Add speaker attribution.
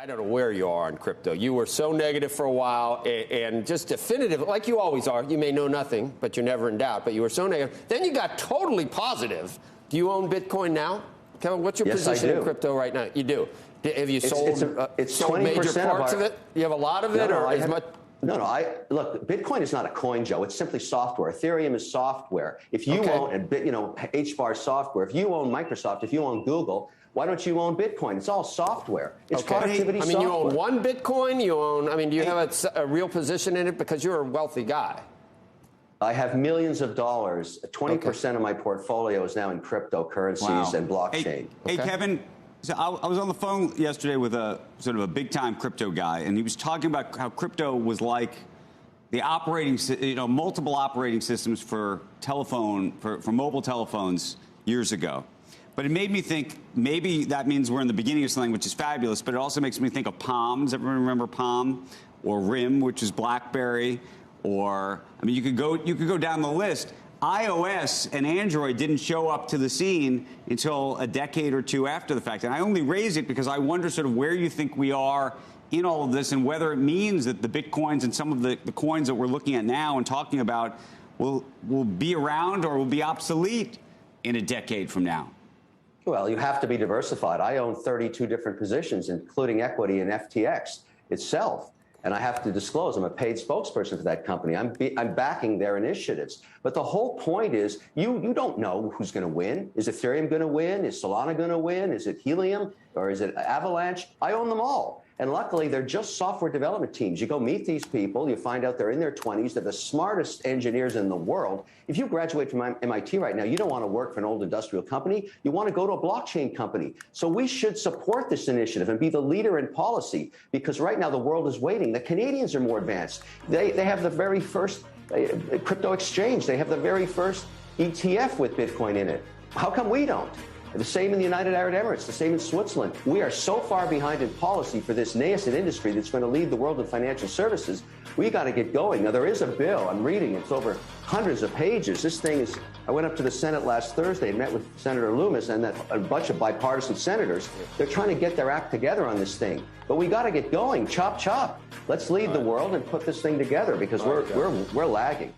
Speaker 1: I don't know where you are on crypto. You were so negative for a while and just definitive, like you always are. You may know nothing, but you're never in doubt. But you were so negative. Then you got totally positive. Do you own Bitcoin now? Kevin, what's your position in crypto right now? You do. Have you sold major parts of it? You have a lot of it, or as much?
Speaker 2: No. Look, Bitcoin is not a coin, Joe. It's simply software. Ethereum is software. If you own, HBAR software, if you own Microsoft, if you own Google, why don't you own Bitcoin? It's all software. It's productivity software.
Speaker 1: You own one Bitcoin? Do you have a real position in it? Because you're a wealthy guy.
Speaker 2: I have millions of dollars. 20% of my portfolio is now in cryptocurrencies and blockchain.
Speaker 3: Hey, Kevin, so I was on the phone yesterday with a sort of a big-time crypto guy, and he was talking about how crypto was like the multiple operating systems for mobile telephones years ago. But it made me think maybe that means we're in the beginning of something, which is fabulous, but it also makes me think of Palm. Does everyone remember Palm? Or RIM, which is BlackBerry? Or, you could go down the list. iOS and Android didn't show up to the scene until a decade or two after the fact. And I only raise it because I wonder sort of where you think we are in all of this and whether it means that the Bitcoins and some of the coins that we're looking at now and talking about will be around or will be obsolete in a decade from now.
Speaker 2: Well, you have to be diversified. I own 32 different positions, including equity in FTX itself. And I have to disclose, I'm a paid spokesperson for that company. I'm backing their initiatives. But the whole point is, you don't know who's going to win. Is Ethereum going to win? Is Solana going to win? Is it Helium? Or is it Avalanche? I own them all. And luckily, they're just software development teams. You go meet these people, you find out they're in their 20s, they're the smartest engineers in the world. If you graduate from MIT right now, you don't want to work for an old industrial company. You want to go to a blockchain company. So we should support this initiative and be the leader in policy, because right now the world is waiting. The Canadians are more advanced. They have the very first crypto exchange. They have the very first ETF with Bitcoin in it. How come we don't? The same in the United Arab Emirates, the same in Switzerland. We are so far behind in policy for this nascent industry that's going to lead the world in financial services. We got to get going. Now, there is a bill. I'm reading. It's over hundreds of pages. This thing is, I went up to the Senate last Thursday and met with Senator Loomis and a bunch of bipartisan senators. They're trying to get their act together on this thing. But we got to get going. Chop, chop. Let's lead the world and put this thing together, because we're lagging.